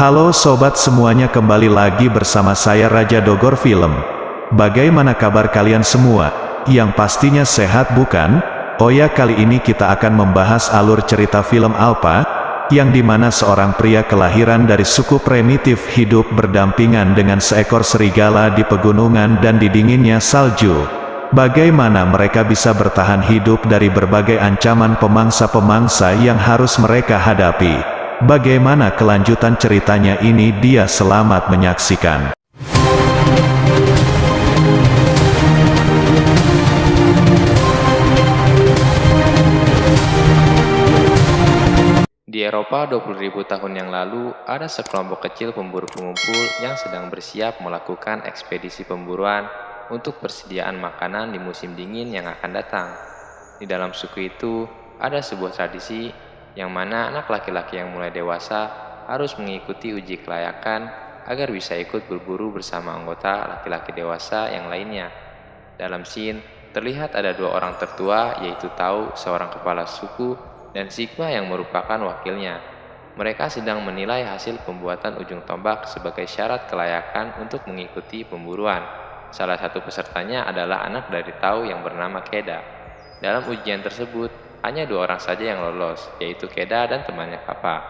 Halo sobat semuanya, kembali lagi bersama saya Raja Dogor Film. Bagaimana kabar kalian semua? Yang pastinya sehat bukan? Oh ya, kali ini kita akan membahas alur cerita film Alpa, yang dimana seorang pria kelahiran dari suku primitif hidup berdampingan dengan seekor serigala di pegunungan dan di dinginnya salju. Bagaimana mereka bisa bertahan hidup dari berbagai ancaman pemangsa-pemangsa yang harus mereka hadapi? Bagaimana kelanjutan ceritanya ini? Dia selamat menyaksikan. Di Eropa 20.000 tahun yang lalu, ada sekelompok kecil pemburu pengumpul yang sedang bersiap melakukan ekspedisi pemburuan untuk persediaan makanan di musim dingin yang akan datang. Di dalam suku itu, ada sebuah tradisi yang mana anak laki-laki yang mulai dewasa harus mengikuti uji kelayakan agar bisa ikut berburu bersama anggota laki-laki dewasa yang lainnya. Dalam scene, terlihat ada dua orang tertua, yaitu Tau, seorang kepala suku, dan Sigma yang merupakan wakilnya. Mereka sedang menilai hasil pembuatan ujung tombak sebagai syarat kelayakan untuk mengikuti pemburuan. Salah satu pesertanya adalah anak dari Tau yang bernama Keda. Dalam ujian tersebut, hanya dua orang saja yang lolos, yaitu Keda dan temannya Kappa.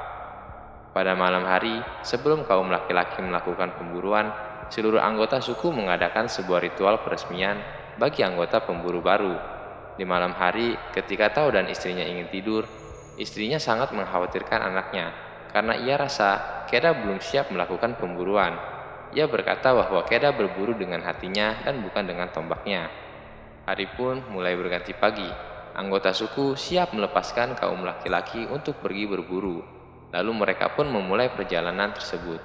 Pada malam hari, sebelum kaum laki-laki melakukan pemburuan, seluruh anggota suku mengadakan sebuah ritual peresmian bagi anggota pemburu baru. Di malam hari, ketika Tau dan istrinya ingin tidur, istrinya sangat mengkhawatirkan anaknya, karena ia rasa Keda belum siap melakukan pemburuan. Ia berkata bahwa Keda berburu dengan hatinya dan bukan dengan tombaknya. Hari pun mulai berganti pagi. Anggota suku siap melepaskan kaum laki-laki untuk pergi berburu. Lalu mereka pun memulai perjalanan tersebut.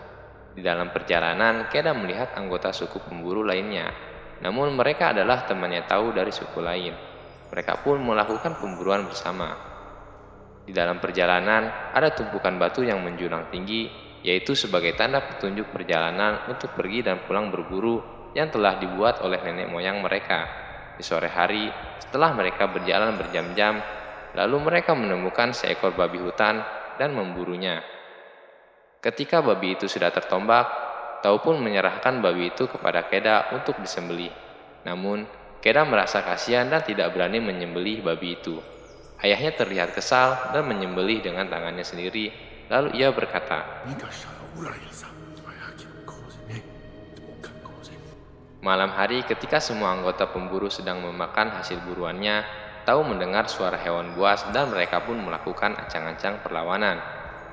Di dalam perjalanan, Keda melihat anggota suku pemburu lainnya. Namun mereka adalah temannya Tau dari suku lain. Mereka pun melakukan pemburuan bersama. Di dalam perjalanan, ada tumpukan batu yang menjulang tinggi, yaitu sebagai tanda petunjuk perjalanan untuk pergi dan pulang berburu yang telah dibuat oleh nenek moyang mereka. Di sore hari, setelah mereka berjalan berjam-jam, lalu mereka menemukan seekor babi hutan dan memburunya. Ketika babi itu sudah tertombak, Tau pun menyerahkan babi itu kepada Keda untuk disembelih. Namun, Keda merasa kasihan dan tidak berani menyembelih babi itu. Ayahnya terlihat kesal dan menyembelih dengan tangannya sendiri, lalu ia berkata, malam hari ketika semua anggota pemburu sedang memakan hasil buruannya, Tau mendengar suara hewan buas dan mereka pun melakukan ancang-ancang perlawanan.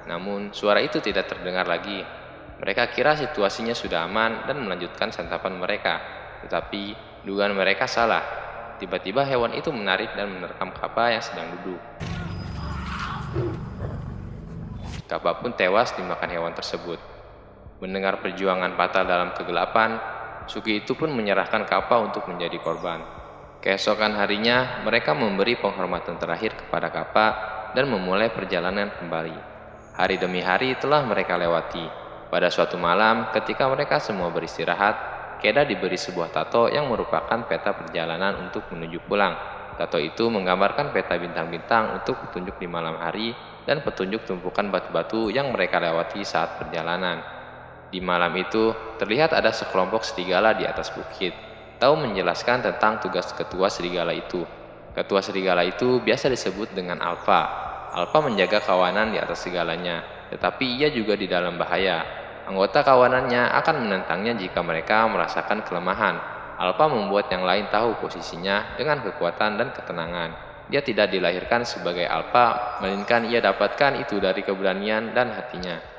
Namun suara itu tidak terdengar lagi. Mereka kira situasinya sudah aman dan melanjutkan santapan mereka. Tetapi dugaan mereka salah. Tiba-tiba hewan itu menarik dan menerkam Kappa yang sedang duduk. Kappa pun tewas dimakan hewan tersebut. Mendengar perjuangan fatal dalam kegelapan, suku itu pun menyerahkan Kappa untuk menjadi korban. Keesokan harinya, mereka memberi penghormatan terakhir kepada Kappa dan memulai perjalanan kembali. Hari demi hari telah mereka lewati. Pada suatu malam, ketika mereka semua beristirahat, Keda diberi sebuah tato yang merupakan peta perjalanan untuk menuju pulang. Tato itu menggambarkan peta bintang-bintang untuk petunjuk di malam hari dan petunjuk tumpukan batu-batu yang mereka lewati saat perjalanan. Di malam itu, terlihat ada sekelompok serigala di atas bukit. Tau menjelaskan tentang tugas ketua serigala itu. Ketua serigala itu biasa disebut dengan Alpha. Alpha menjaga kawanan di atas segalanya, tetapi ia juga di dalam bahaya. Anggota kawanannya akan menentangnya jika mereka merasakan kelemahan. Alpha membuat yang lain tahu posisinya dengan kekuatan dan ketenangan. Dia tidak dilahirkan sebagai Alpha, melainkan ia dapatkan itu dari keberanian dan hatinya.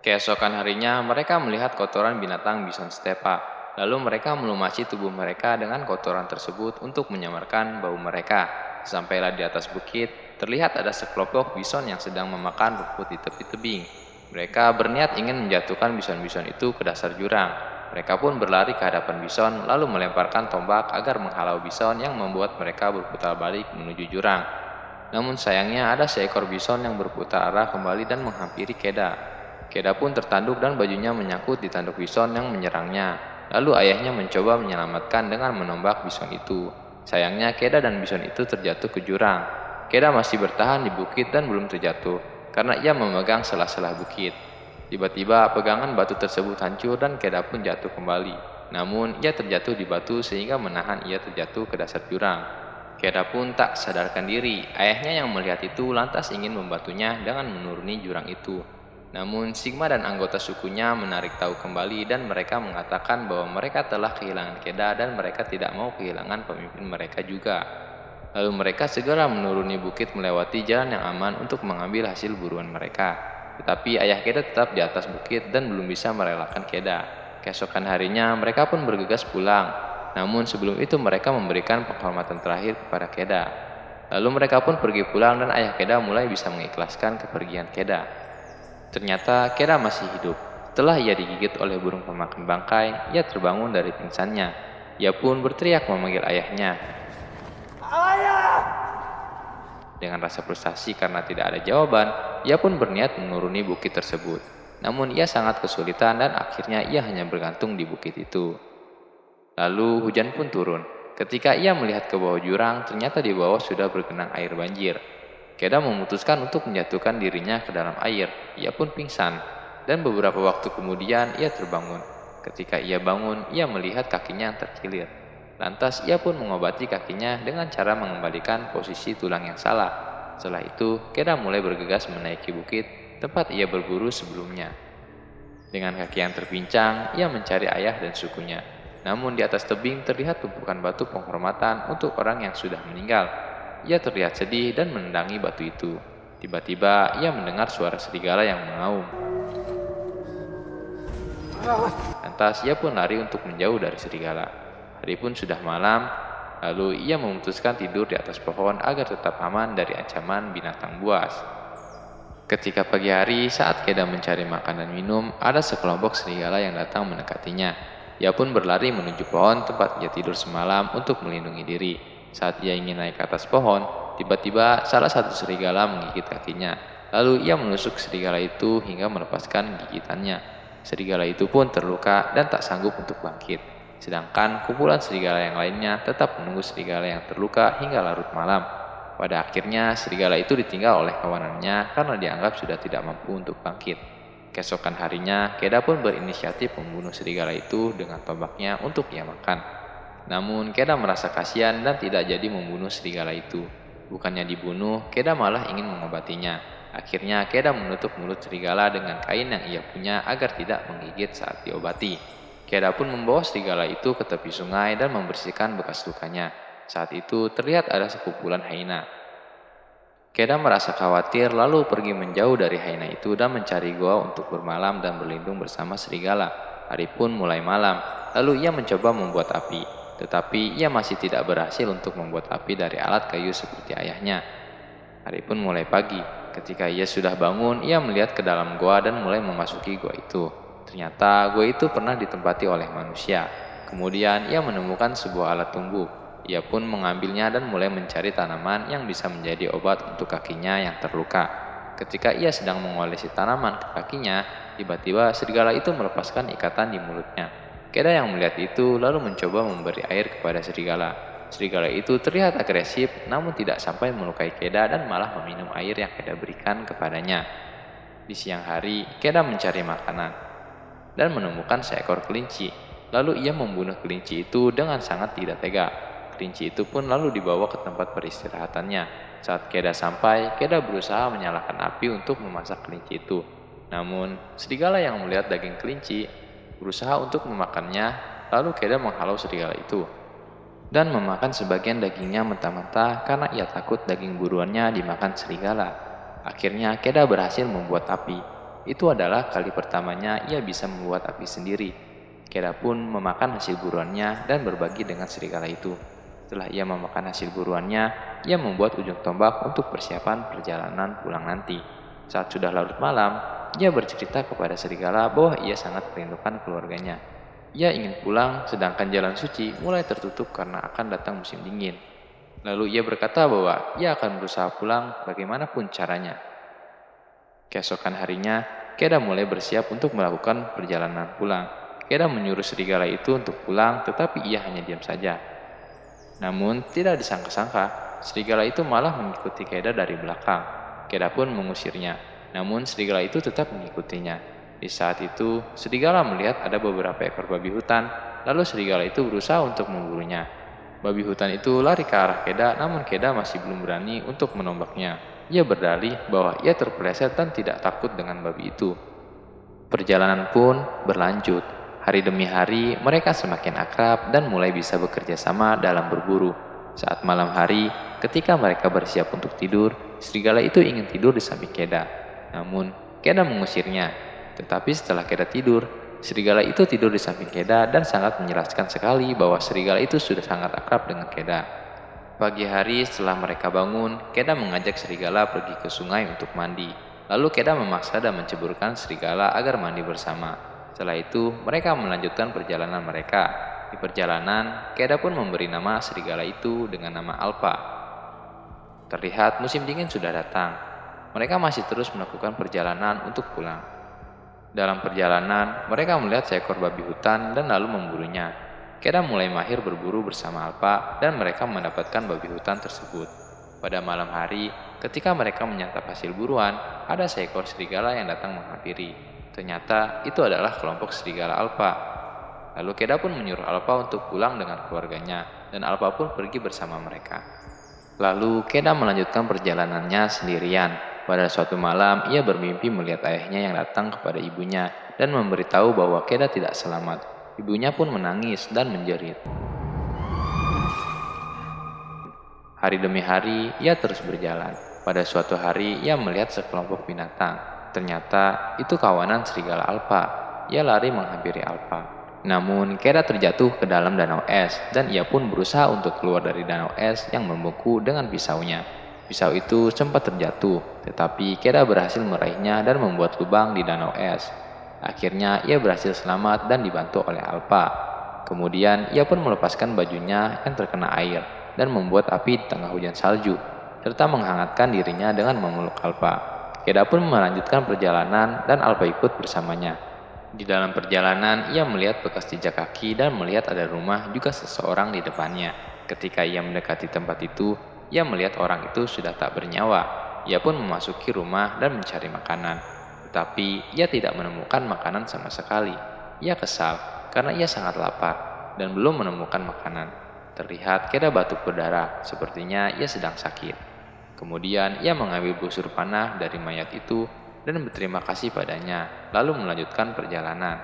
Keesokan harinya, mereka melihat kotoran binatang bison stepa. Lalu mereka melumasi tubuh mereka dengan kotoran tersebut untuk menyamarkan bau mereka. Sampailah di atas bukit, terlihat ada sekelompok bison yang sedang memakan rumput di tepi tebing. Mereka berniat ingin menjatuhkan bison-bison itu ke dasar jurang. Mereka pun berlari ke hadapan bison, lalu melemparkan tombak agar menghalau bison yang membuat mereka berputar balik menuju jurang. Namun sayangnya ada seekor bison yang berputar arah kembali dan menghampiri Keda. Keda pun tertanduk dan bajunya menyangkut di tanduk bison yang menyerangnya. Lalu ayahnya mencoba menyelamatkan dengan menombak bison itu. Sayangnya Keda dan bison itu terjatuh ke jurang. Keda masih bertahan di bukit dan belum terjatuh, karena ia memegang sela-sela bukit. Tiba-tiba pegangan batu tersebut hancur dan Keda pun jatuh kembali. Namun ia terjatuh di batu sehingga menahan ia terjatuh ke dasar jurang. Keda pun tak sadarkan diri. Ayahnya yang melihat itu lantas ingin membantunya dengan menuruni jurang itu. Namun Sigma dan anggota sukunya menarik tahu kembali dan mereka mengatakan bahwa mereka telah kehilangan Keda dan mereka tidak mau kehilangan pemimpin mereka juga. Lalu mereka segera menuruni bukit melewati jalan yang aman untuk mengambil hasil buruan mereka. Tetapi ayah Keda tetap di atas bukit dan belum bisa merelakan Keda. Keesokan harinya mereka pun bergegas pulang. Namun sebelum itu mereka memberikan penghormatan terakhir kepada Keda. Lalu mereka pun pergi pulang dan ayah Keda mulai bisa mengikhlaskan kepergian Keda. Ternyata Keda masih hidup. Setelah ia digigit oleh burung pemakan bangkai, ia terbangun dari pingsannya. Ia pun berteriak memanggil ayahnya. Dengan rasa frustasi karena tidak ada jawaban, ia pun berniat menuruni bukit tersebut. Namun ia sangat kesulitan dan akhirnya ia hanya bergantung di bukit itu. Lalu hujan pun turun. Ketika ia melihat ke bawah jurang, ternyata di bawah sudah bergenang air banjir. Keda memutuskan untuk menjatuhkan dirinya ke dalam air. Ia pun pingsan. Dan beberapa waktu kemudian ia terbangun. Ketika ia bangun, ia melihat kakinya yang terkilir. Lantas ia pun mengobati kakinya dengan cara mengembalikan posisi tulang yang salah. Setelah itu, Keda mulai bergegas menaiki bukit tempat ia berburu sebelumnya. Dengan kaki yang terpincang, ia mencari ayah dan sukunya. Namun di atas tebing terlihat tumpukan batu penghormatan untuk orang yang sudah meninggal. Ia terlihat sedih dan menendangi batu itu. Tiba-tiba ia mendengar suara serigala yang mengaum. Lantas ia pun lari untuk menjauh dari serigala. Hari pun sudah malam, lalu ia memutuskan tidur di atas pohon agar tetap aman dari ancaman binatang buas. Ketika pagi hari, saat Keda mencari makan dan minum, ada sekelompok serigala yang datang mendekatinya. Ia pun berlari menuju pohon tempat ia tidur semalam untuk melindungi diri. Saat ia ingin naik ke atas pohon, tiba-tiba salah satu serigala menggigit kakinya. Lalu ia menusuk serigala itu hingga melepaskan gigitannya. Serigala itu pun terluka dan tak sanggup untuk bangkit. Sedangkan kumpulan serigala yang lainnya tetap menunggu serigala yang terluka hingga larut malam. Pada akhirnya serigala itu ditinggal oleh kawanannya karena dianggap sudah tidak mampu untuk bangkit. Keesokan harinya, Keda pun berinisiatif membunuh serigala itu dengan tombaknya untuk ia makan. Namun Keda merasa kasihan dan tidak jadi membunuh serigala itu. Bukannya dibunuh, Keda malah ingin mengobatinya. Akhirnya Keda menutup mulut serigala dengan kain yang ia punya agar tidak menggigit saat diobati. Keda pun membawa serigala itu ke tepi sungai dan membersihkan bekas lukanya. Saat itu terlihat ada sekumpulan hyena. Keda merasa khawatir lalu pergi menjauh dari hyena itu dan mencari gua untuk bermalam dan berlindung bersama serigala. Hari pun mulai malam, lalu ia mencoba membuat api. Tetapi ia masih tidak berhasil untuk membuat api dari alat kayu seperti ayahnya. Hari pun mulai pagi. Ketika ia sudah bangun, ia melihat ke dalam gua dan mulai memasuki gua itu. Ternyata gua itu pernah ditempati oleh manusia. Kemudian ia menemukan sebuah alat tumbuk. Ia pun mengambilnya dan mulai mencari tanaman yang bisa menjadi obat untuk kakinya yang terluka. Ketika ia sedang mengolesi tanaman ke kakinya, tiba-tiba serigala itu melepaskan ikatan di mulutnya. Keda yang melihat itu lalu mencoba memberi air kepada serigala. Serigala itu terlihat agresif namun tidak sampai melukai Keda dan malah meminum air yang Keda berikan kepadanya. Di siang hari, Keda mencari makanan dan menemukan seekor kelinci. Lalu ia membunuh kelinci itu dengan sangat tidak tega. Kelinci itu pun lalu dibawa ke tempat peristirahatannya. Saat Keda sampai, Keda berusaha menyalakan api untuk memasak kelinci itu. Namun, serigala yang melihat daging kelinci berusaha untuk memakannya, lalu Keda menghalau serigala itu dan memakan sebagian dagingnya mentah-mentah karena ia takut daging buruannya dimakan serigala. Akhirnya Keda berhasil membuat api. Itu adalah kali pertamanya ia bisa membuat api sendiri. Keda pun memakan hasil buruannya dan berbagi dengan serigala itu. Setelah ia memakan hasil buruannya, ia membuat ujung tombak untuk persiapan perjalanan pulang nanti. Saat sudah larut malam, ia bercerita kepada serigala bahwa ia sangat merindukan keluarganya. Ia ingin pulang, sedangkan jalan suci mulai tertutup karena akan datang musim dingin. Lalu ia berkata bahwa ia akan berusaha pulang bagaimanapun caranya. Keesokan harinya, Keda mulai bersiap untuk melakukan perjalanan pulang. Keda menyuruh serigala itu untuk pulang, tetapi ia hanya diam saja. Namun, tidak disangka-sangka, serigala itu malah mengikuti Keda dari belakang. Keda pun mengusirnya, namun serigala itu tetap mengikutinya. Di saat itu, serigala melihat ada beberapa ekor babi hutan, lalu serigala itu berusaha untuk memburunya. Babi hutan itu lari ke arah Keda, namun Keda masih belum berani untuk menombaknya. Ia berdalih bahwa ia terpeleset dan tidak takut dengan babi itu. Perjalanan pun berlanjut. Hari demi hari, mereka semakin akrab dan mulai bisa bekerja sama dalam berburu. Saat malam hari, ketika mereka bersiap untuk tidur, serigala itu ingin tidur di samping Keda. Namun, Keda mengusirnya. Tetapi setelah Keda tidur, serigala itu tidur di samping Keda dan sangat menjelaskan sekali bahwa serigala itu sudah sangat akrab dengan Keda. Pagi hari setelah mereka bangun, Keda mengajak serigala pergi ke sungai untuk mandi. Lalu Keda memaksa dan menceburkan serigala agar mandi bersama. Setelah itu, mereka melanjutkan perjalanan mereka. Di perjalanan, Keda pun memberi nama serigala itu dengan nama Alpa. Terlihat musim dingin sudah datang. Mereka masih terus melakukan perjalanan untuk pulang. Dalam perjalanan, mereka melihat seekor babi hutan dan lalu memburunya. Keda mulai mahir berburu bersama Alpa dan mereka mendapatkan babi hutan tersebut. Pada malam hari, ketika mereka menyantap hasil buruan, ada seekor serigala yang datang menghampiri. Ternyata itu adalah kelompok serigala Alpa. Lalu Keda pun menyuruh Alpa untuk pulang dengan keluarganya, dan Alpa pun pergi bersama mereka. Lalu Keda melanjutkan perjalanannya sendirian. Pada suatu malam, ia bermimpi melihat ayahnya yang datang kepada ibunya dan memberitahu bahwa Keda tidak selamat. Ibunya pun menangis dan menjerit. Hari demi hari, ia terus berjalan. Pada suatu hari, ia melihat sekelompok binatang. Ternyata, itu kawanan serigala Alpa. Ia lari menghampiri Alpa. Namun, Keda terjatuh ke dalam danau es, dan ia pun berusaha untuk keluar dari danau es yang membungkuk dengan pisaunya. Pisau itu sempat terjatuh, tetapi Keda berhasil meraihnya dan membuat lubang di danau es. Akhirnya, ia berhasil selamat dan dibantu oleh Alpa. Kemudian, ia pun melepaskan bajunya yang terkena air dan membuat api di tengah hujan salju, serta menghangatkan dirinya dengan memeluk Alpa. Keda pun melanjutkan perjalanan dan Alpa ikut bersamanya. Di dalam perjalanan, ia melihat bekas jejak kaki dan melihat ada rumah juga seseorang di depannya. Ketika ia mendekati tempat itu, ia melihat orang itu sudah tak bernyawa. Ia pun memasuki rumah dan mencari makanan. Tetapi, ia tidak menemukan makanan sama sekali. Ia kesal karena ia sangat lapar dan belum menemukan makanan. Terlihat Keda batuk berdarah, sepertinya ia sedang sakit. Kemudian ia mengambil busur panah dari mayat itu dan berterima kasih padanya, lalu melanjutkan perjalanan.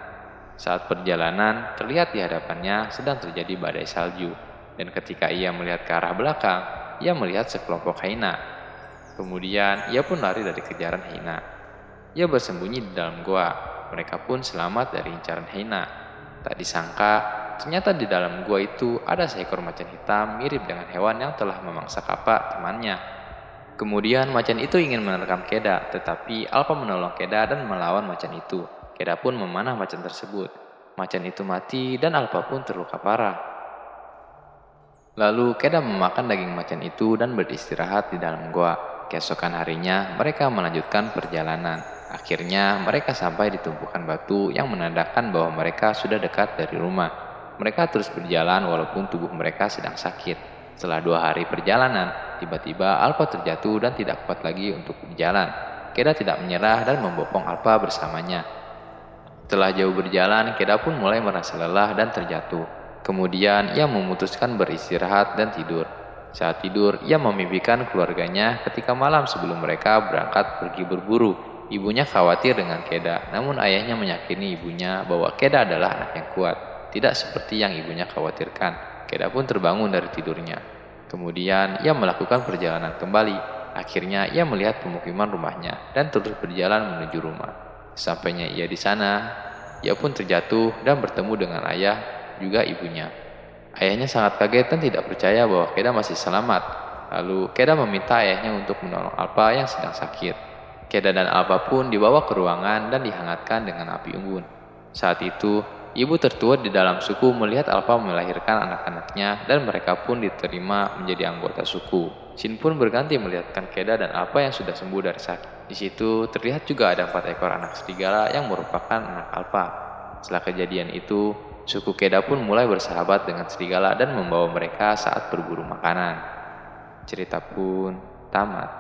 Saat perjalanan, terlihat di hadapannya sedang terjadi badai salju, dan ketika ia melihat ke arah belakang, ia melihat sekelompok hyena. Kemudian ia pun lari dari kejaran hyena. Ia bersembunyi di dalam gua, mereka pun selamat dari incaran hyena. Tak disangka, ternyata di dalam gua itu ada seekor macan hitam mirip dengan hewan yang telah memangsa kapak temannya. Kemudian macan itu ingin menerkam Keda, tetapi Alpa menolong Keda dan melawan macan itu. Keda pun memanah macan tersebut. Macan itu mati dan Alpa pun terluka parah. Lalu Keda memakan daging macan itu dan beristirahat di dalam gua. Keesokan harinya mereka melanjutkan perjalanan. Akhirnya mereka sampai di tumpukan batu yang menandakan bahwa mereka sudah dekat dari rumah. Mereka terus berjalan walaupun tubuh mereka sedang sakit. Setelah 2 hari perjalanan, tiba-tiba Alpa terjatuh dan tidak kuat lagi untuk berjalan. Keda tidak menyerah dan membopong Alpa bersamanya. Setelah jauh berjalan, Keda pun mulai merasa lelah dan terjatuh. Kemudian ia memutuskan beristirahat dan tidur. Saat tidur, ia memimpikan keluarganya ketika malam sebelum mereka berangkat pergi berburu. Ibunya khawatir dengan Keda, namun ayahnya meyakini ibunya bahwa Keda adalah anak yang kuat, tidak seperti yang ibunya khawatirkan. Keda pun terbangun dari tidurnya. Kemudian ia melakukan perjalanan kembali. Akhirnya ia melihat pemukiman rumahnya dan terus berjalan menuju rumah. Sampainya ia di sana, ia pun terjatuh dan bertemu dengan ayah juga ibunya. Ayahnya sangat kaget dan tidak percaya bahwa Keda masih selamat. Lalu Keda meminta ayahnya untuk menolong Alpa yang sedang sakit. Keda dan Alpa pun dibawa ke ruangan dan dihangatkan dengan api unggun. Saat itu, ibu tertua di dalam suku melihat Alpa melahirkan anak-anaknya dan mereka pun diterima menjadi anggota suku. Shin pun berganti melihatkan Keda dan Alpa yang sudah sembuh dari sakit. Di situ terlihat juga ada 4 ekor anak serigala yang merupakan anak Alpa. Setelah kejadian itu, suku Keda pun mulai bersahabat dengan serigala dan membawa mereka saat berburu makanan. Cerita pun tamat.